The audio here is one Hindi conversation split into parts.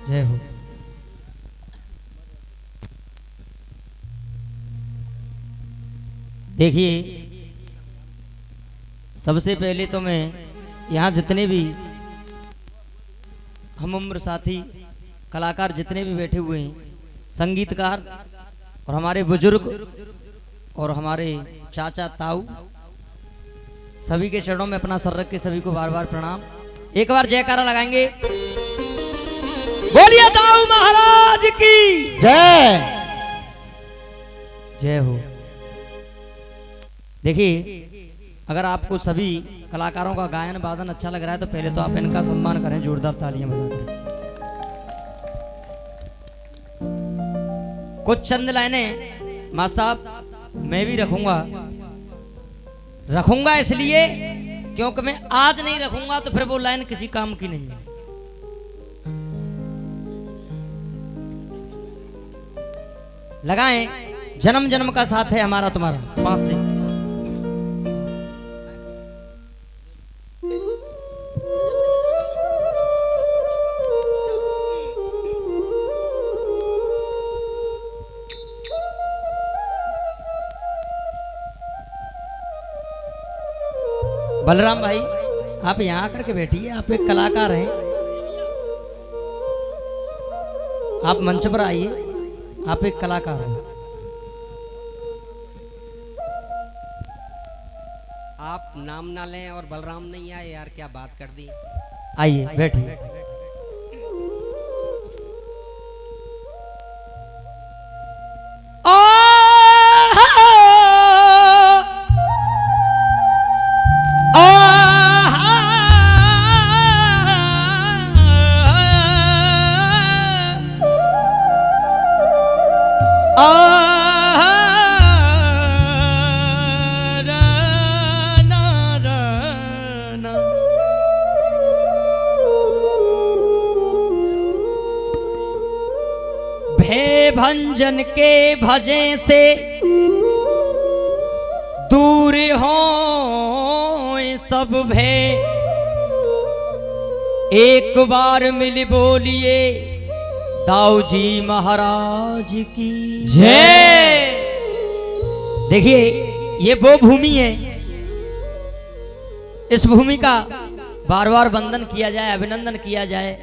जय हो। देखिए, सबसे पहले तो मैं यहाँ जितने भी हम उम्र साथी कलाकार जितने भी बैठे हुए हैं, संगीतकार और हमारे बुजुर्ग और हमारे चाचा ताऊ, सभी के चरणों में अपना सर रख के सभी को बार बार प्रणाम। एक बार जयकारा लगाएंगे। बोलिए ताऊ महाराज की जय। जय हो। देखिए, अगर आपको सभी कलाकारों का गायन वादन अच्छा लग रहा है तो पहले तो आप इनका सम्मान करें, जोरदार तालियां बजाकर। कुछ चंद लाइनें मां साहब मैं भी रखूंगा इसलिए क्योंकि मैं आज नहीं रखूंगा तो फिर वो लाइन किसी काम की नहीं है। लगाएं, जन्म जन्म का साथ है हमारा तुम्हारा, 5 से। बलराम भाई, आप यहाँ आकर के बैठिए, आप एक कलाकार हैं, आप मंच पर आइए, आप एक कलाकार हैं। आप नाम ना लें और बलराम नहीं आए यार, क्या बात कर दी। आइए बैठिए। भंजन के भजे से दूर हो सब भय, एक बार मिल बोलिए दाऊ जी महाराज की जय। देखिए, ये वो भूमि है, इस भूमि का बार बार वंदन किया जाए, अभिनंदन किया जाए,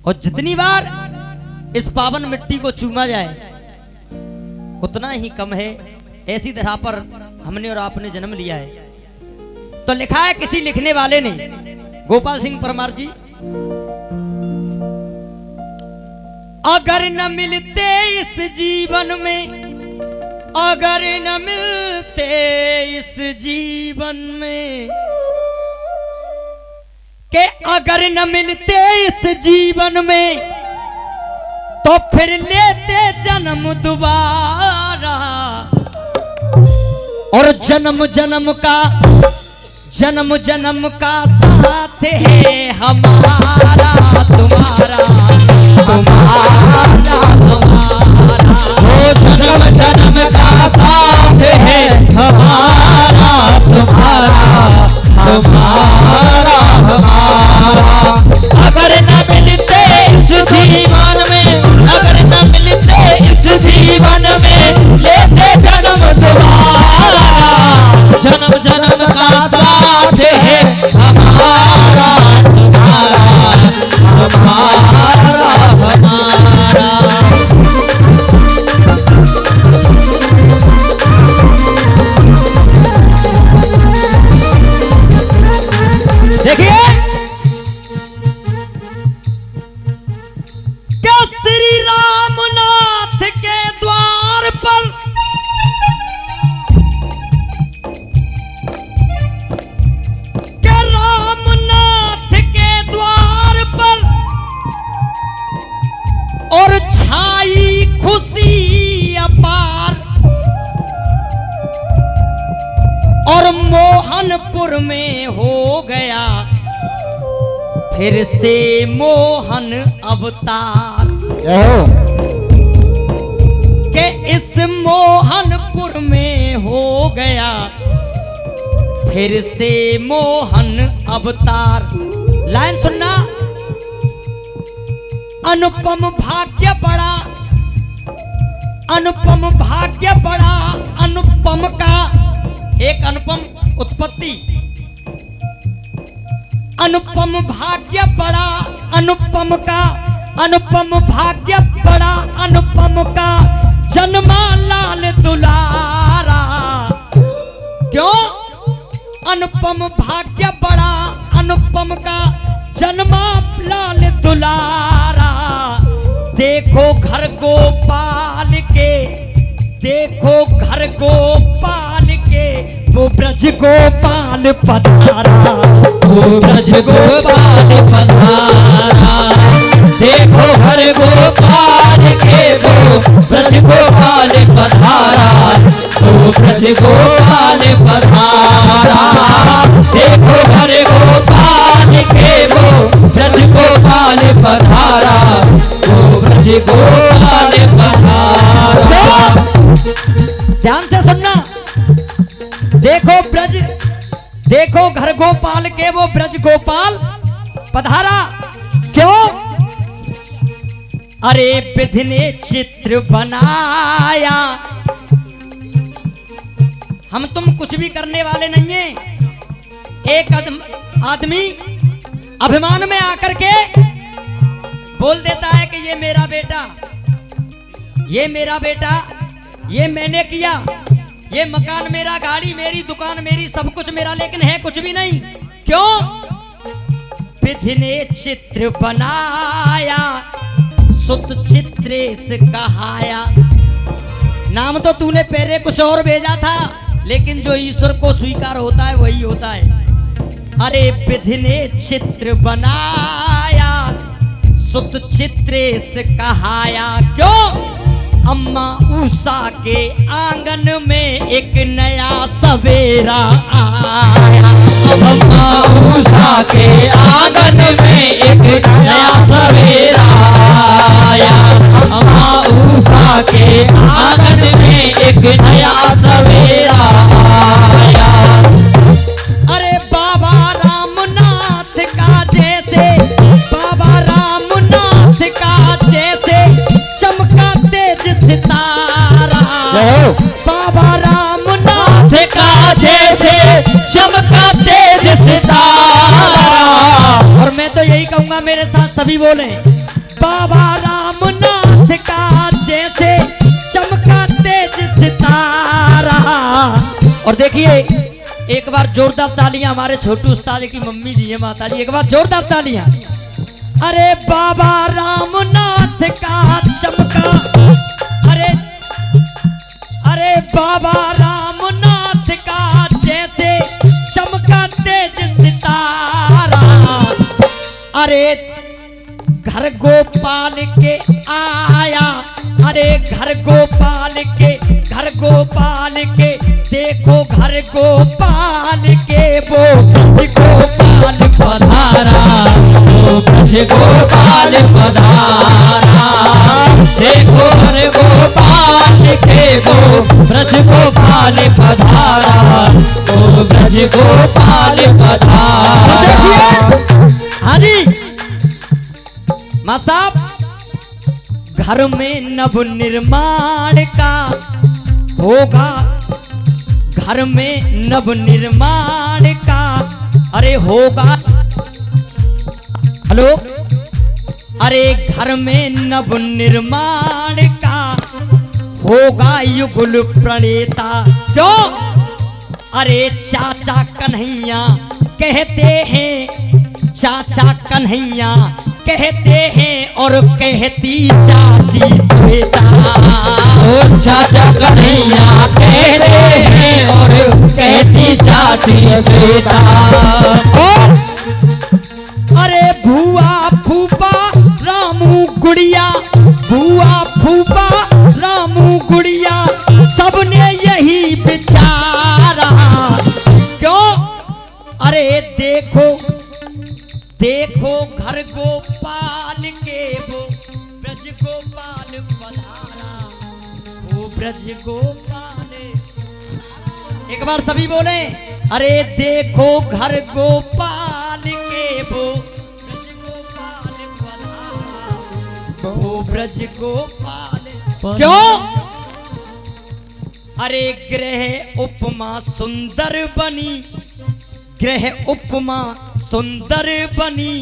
और जितनी बार इस पावन मिट्टी को चूमा जाए उतना ही कम है। ऐसी धरा पर हमने और आपने जन्म लिया है। तो लिखा है किसी लिखने वाले ने, गोपाल सिंह परमार जी, अगर न मिलते इस जीवन में, अगर न मिलते इस जीवन में, के अगर न मिलते इस जीवन में तो फिर लेते जन्म दोबारा, और जन्म जन्म का साथ है हमारा तुम्हारा, हमारा तुम्हारा, वो जन्म जन्म का साथ है हमारा तुम्हारा, हमारा हमारा। अगर न मिलते इस जीवन में, अगर न मिलते इस जीवन में, लेते जन्म दोबारा, जन्म जन्म का साथ है हमारा तुम्हारा, हमारा हमारा। देखिए, क्या श्री रामनाथ के द्वार पर और छाई खुशी अपार, और मोहनपुर में हो गया फिर से मोहन अवतार, के इस मोहनपुर में हो गया फिर से मोहन अवतार। लाइन सुनना, अनुपम भाग्य बड़ा, अनुपम भाग्य बड़ा, अनुपम का एक अनुपम उत्पत्ति, अनुपम भाग्य बड़ा अनुपम का, अनुपम भाग्य बड़ा अनुपम का, जन्मा लाल दुलारा। क्यों? अनुपम भाग्य बड़ा अनुपम का, जन्मा लाल दुलारा। देखो घर गोपाल के, देखो घर गोपाल के, वो ब्रज गोपाल पधारा, वो ब्रज गोपाल पधारा। देखो घर गोपाल के, वो ब्रज गोपाल पधारा, वो ब्रज गोपाल पधारा। देखो घर गोपाल के, वो ब्रज गोपाल पधारा, वो ब्रज गोपाल पधारा। ध्यान से सुनना। देखो ब्रज, देखो घर गोपाल के, वो ब्रज गोपाल पधारा। क्यों? अरे विधि ने चित्र बनाया, हम तुम कुछ भी करने वाले नहीं हैं। एक आदमी अभिमान में आकर के बोल देता है कि ये मेरा बेटा, ये मेरा बेटा, ये मैंने किया, ये मकान मेरा, गाड़ी मेरी, दुकान मेरी, सब कुछ मेरा, लेकिन है कुछ भी नहीं। क्यों? विधि ने चित्र बनाया, सुत चित्रेश कहाया। नाम तो तूने पहले कुछ और भेजा था, लेकिन जो ईश्वर को स्वीकार होता है वही होता है। अरे विधि ने चित्र बनाया, सुत चित्रेश कहाया। क्यों? अम्मा उषा के आंगन में एक नया सवेरा आया। अम्मा उषा के आंगन में एक नया सवेरा आया। अम्मा उषा के आंगन में एक नया सवेरा आया। अरे बाबा रामनाथ का जैसे, बाबा रामनाथ का जैसे चमका तेज सितारा। बाबा रामनाथ का जैसे चमका तेज सितारा। और मैं तो यही कहूंगा, मेरे साथ सभी बोले, बाबा रामनाथ का जैसे चमका तेज सितारा। और देखिए, एक बार जोरदार तालियां हमारे छोटू उस्ताद की मम्मी जी है, माता जी, एक बार जोरदार तालियां। अरे बाबा रामनाथ का चमका, अरे अरे बाबा रामनाथ का जैसे चमका तेज सितारा। अरे घर गोपाल के आया, अरे घर गोपाल के, घर गोपाल के, देखो घर गोपाल के, वो ब्रज गोपाल पधारा, वो ब्रज गोपाल पधारा। देखो घर गोपाल के, वो ब्रज गोपाल पधारा, वो ब्रज गोपाल पधारा। हाँ जी माँ साहब, घर में नव निर्माण का होगा, घर में नव निर्माण का, अरे होगा, हेलो, अरे घर में नव निर्माण का होगा युगल प्रणेता। क्यों? अरे चाचा कन्हैया कहते हैं, चाचा कन्हैया कहते हैं और कहती चाची श्वेता। ओ चाचा कन्हैया कहते हैं और कहती चाची श्वेता। और अरे भुआ फूफा रामू गुड़िया, भुआ फूफा रामू गुड़िया, सबने यही विचारा। क्यों? अरे देखो, देखो घर गोपाल के, वो ब्रज गोपाल पधारा, वो ब्रज गोपाल। एक बार सभी बोले, अरे देखो घर गोपाल के, वो ब्रज गोपाल पधारा, वो ब्रज गोपाल। क्यों? अरे ग्रह उपमा सुंदर बनी, ग्रह उपमा सुंदर बनी,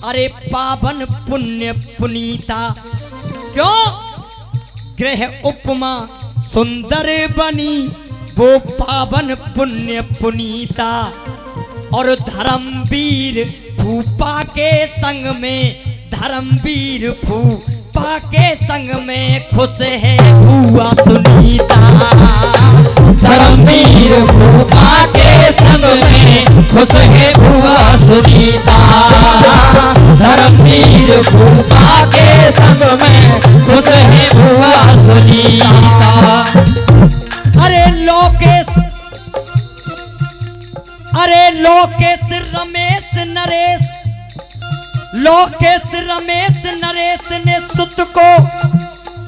अरे पावन पुण्य पुनीता। क्यों? ग्रह उपमा सुंदर बनी, वो पावन पुण्य पुनीता। और धर्मवीर भूपा के संग में, धर्मवीर भूपा के संग में खुश है भुआ सुनीता। धर्मवीर भूपा के संग में खुश है भुआ सुनीता। धर्मवीर भूपा के संग में खुश है भुआ सुनीता। अरे लोकेश, अरे लोकेश रमेश नरेश, लोकेश रमेश नरेश ने सुत को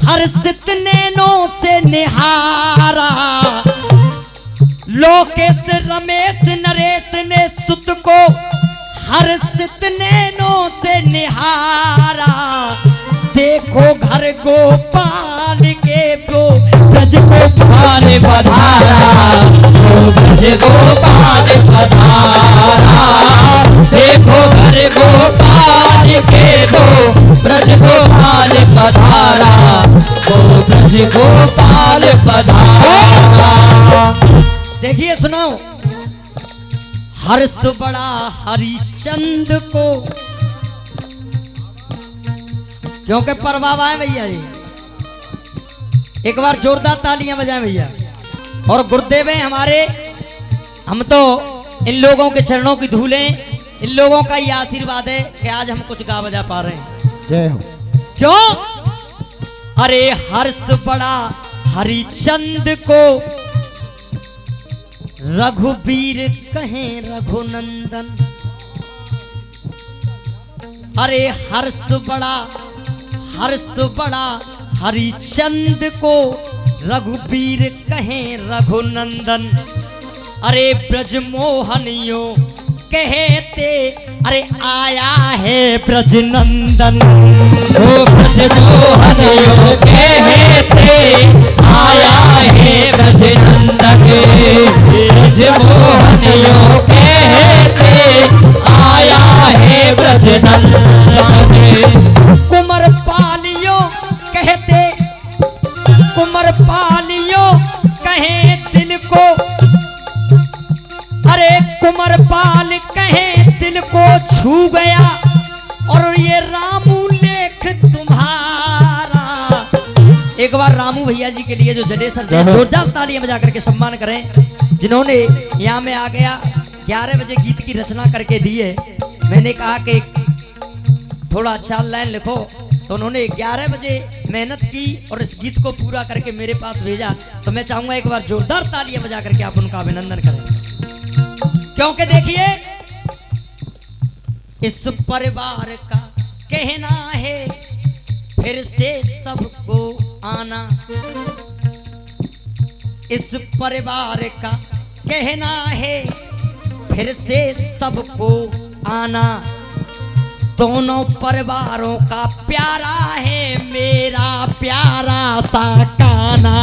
हर्षित नैनों से निहारा। लोकेश रमेश नरेश ने सुत को हर्षित नैनों से निहारा। देखो घर गोपाल के वो ब्रज गोपाल पधारा, वो ब्रज गोपाल पधारा। देखो घर गोपाल के वो ब्रज गोपाल पधारा, वो ब्रज गोपाल पधारा। देखिए सुनाओ। हर्ष बड़ा हरिश्चंद्र को, क्योंकि परवाह है भैया जी। एक बार जोरदार तालियां बजाएं भैया। और गुरुदेव हैं हमारे, हम तो इन लोगों के चरणों की धूलें, इन लोगों का ये आशीर्वाद है कि आज हम कुछ गा बजा पा रहे हैं। जय हो। क्यों? अरे हर्ष बड़ा हरिचंद को, रघुवीर कहें रघुनंदन। अरे हर्ष बड़ा हरिचंद को, रघुवीर कहें रघुनंदन। अरे ब्रजमोहनियों कहते, अरे आया है ब्रजनंदन। वो ब्रजमोहनियों कहते, आया है ब्रजनंदन। ब्रजमोहनियों कहते, आया है ब्रजनंदन। कुंवर पालियों कहते, कुंवर पालियों कहे दिल को, अरे कुंवर पाल कहे दिल को छू गया। और ये रामू लेख तुम्हारा। एक बार रामू भैया जी के लिए जो जडेसर से जोरदार तालियां बजा करके सम्मान करें, जिन्होंने यहाँ में आ गया 11 बजे गीत की रचना करके दी है। मैंने कहा कि थोड़ा अच्छा लाइन लिखो, तो उन्होंने 11 बजे मेहनत की और इस गीत को पूरा करके मेरे पास भेजा। तो मैं चाहूंगा एक बार जोरदार तालियां बजा करके आप उनका अभिनंदन करें। क्योंकि देखिए, इस परिवार का कहना है फिर से सबको आना। इस परिवार का कहना है फिर से सबको आना। दोनों परिवारों का प्यारा है मेरा प्यारा सा काना।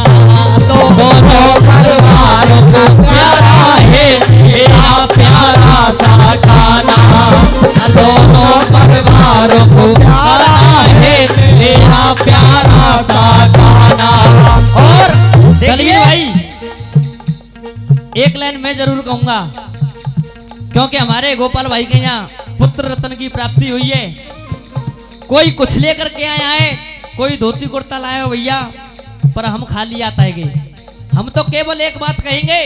दोनों परिवारों का प्यारा है मेरा प्यारा सा काना। दोनों परिवारों को प्यारा है मेरा प्यारा सा काना। और देखिए भाई, एक लाइन मैं जरूर कहूंगा, क्योंकि हमारे गोपाल भाई के यहाँ पुत्र रत्न की प्राप्ति हुई है। कोई कुछ लेकर के आया है, कोई धोती कुर्ता लाया हो भैया, पर हम खाली आता है। हम तो केवल एक बात कहेंगे,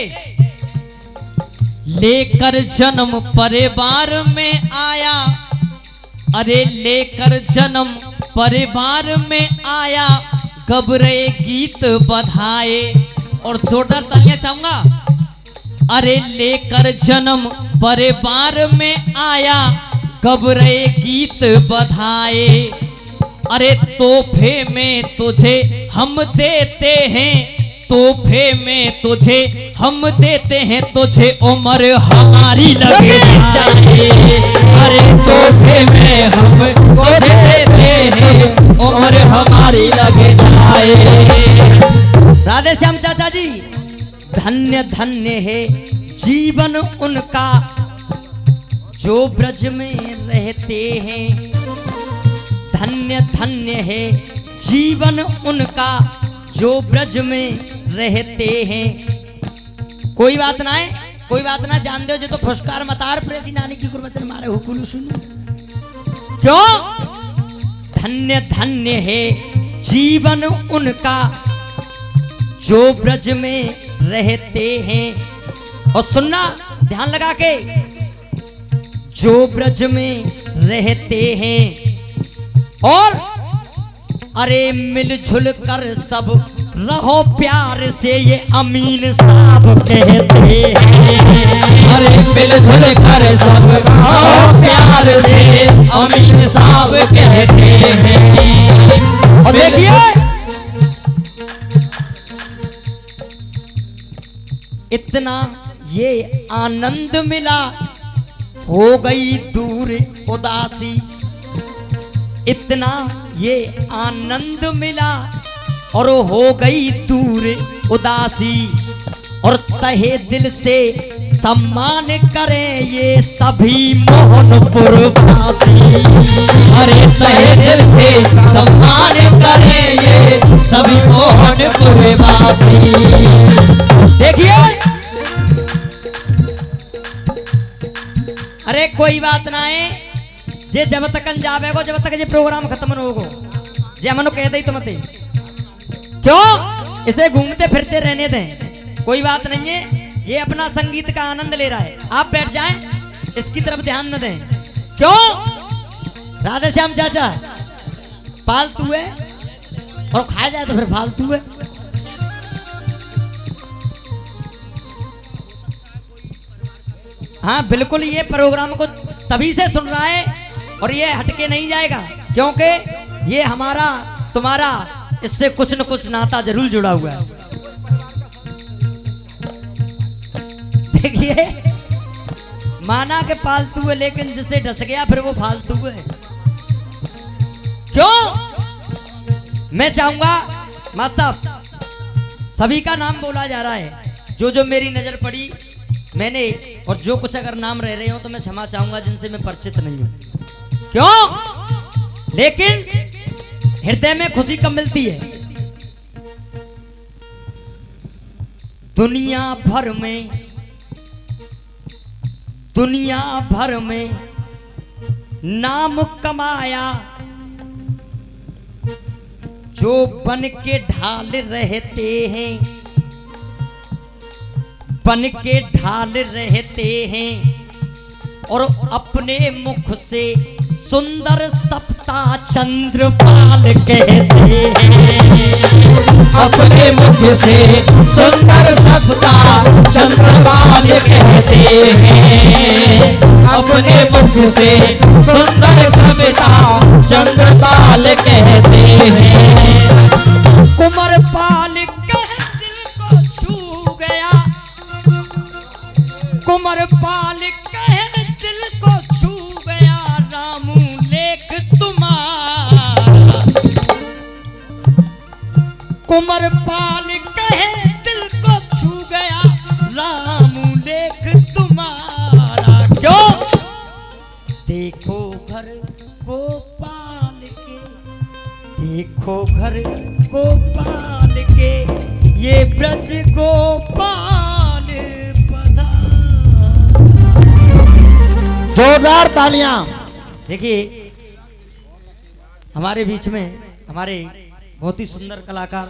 लेकर जन्म परिवार में आया। अरे लेकर जन्म परिवार में आया, गबरे गीत बधाए। और जोरदार तालियां चाहूंगा। अरे लेकर जन्म परिवार में आया, गबरे गीत बधाए। अरे तोहफे में तुझे हम देते हैं, तोहफे में तुझे हम देते हैं, तुझे उम्र हमारी लगे जाए। अरे तोहफे में हम तुझे देते हैं, उम्र जी, धन्य धन्य है जीवन उनका जो ब्रज में रहते हैं। धन्य धन्य है जीवन उनका जो ब्रज में रहते हैं। कोई बात ना है, कोई बात ना, जान दो जो तो फुस्कार मतार प्रेसी नानी की गुरबचन मारे हुकुल सुनो। क्यों? धन्य धन्य है जीवन उनका जो ब्रज में रहते हैं। और सुनना ध्यान लगा के, जो ब्रज में रहते हैं और अरे मिलजुल कर सब रहो प्यार से, ये अमीन साहब कहते हैं। अरे मिलजुल कर सब रहो प्यार से, अमीन साहब कहते हैं। और देखिए इतना ये आनंद मिला, हो गई दूर उदासी। इतना ये आनंद मिला और हो गई दूर उदासी। और तहे दिल से सम्मान करें ये सभी मोहनपुर वासी। अरे तहे दिल से सम्मान करें ये सभी मोहनपुर वासी। देखिए, अरे कोई बात ना है, जे जब तक जावेगो, जब तक ये प्रोग्राम खत्म न होगो, जे हमनो कह दे तो मत। क्यों? इसे घूमते फिरते रहने दें, कोई बात नहीं है। ये अपना संगीत का आनंद ले रहा है, आप बैठ जाएं, इसकी तरफ ध्यान न दें। क्यों? राधे श्याम चाचा पालतू है और खाया जाए तो फिर फालतू है। हाँ बिल्कुल, ये प्रोग्राम को तभी से सुन रहा है और ये हटके नहीं जाएगा, क्योंकि ये हमारा तुम्हारा इससे कुछ न कुछ नाता जरूर जुड़ा हुआ है। देखिए, माना के पालतू है, लेकिन जिसे डस गया फिर वो फालतू है। क्यों? मैं चाहूंगा मां साहब, सभी का नाम बोला जा रहा है, जो जो मेरी नजर पड़ी मैंने, और जो कुछ अगर नाम रह रहे हो तो मैं क्षमा चाहूंगा जिनसे मैं परिचित नहीं हूं। क्यों? लेकिन हृदय में खुशी कब मिलती है? दुनिया भर में नाम कमाया जो बन के ढाल रहते हैं, बन के ढाल रहते हैं और अपने मुख से सुंदर सप्ता चंद्रपाल कहते हैं। अपने मुख से सुंदर सप्ता चंद्रपाल कहते हैं। अपने मुख से सुंदर सप्ता चंद्रपाल कहते हैं। कुंवरपाल कह दिल को छू गया, कुंवरपाल कह दिल को छू गया, रामू लेख तुम्हारा। कुंवरपाल कह दिल को छू गया, रामू लेख तुम्हारा। क्यों? देखो घर गोपाल के, देखो घर गोपाल के, ये ब्रज गोपाल पधार। जोरदार तालियां। देखिए, हमारे बीच में हमारे बहुत ही सुंदर कलाकार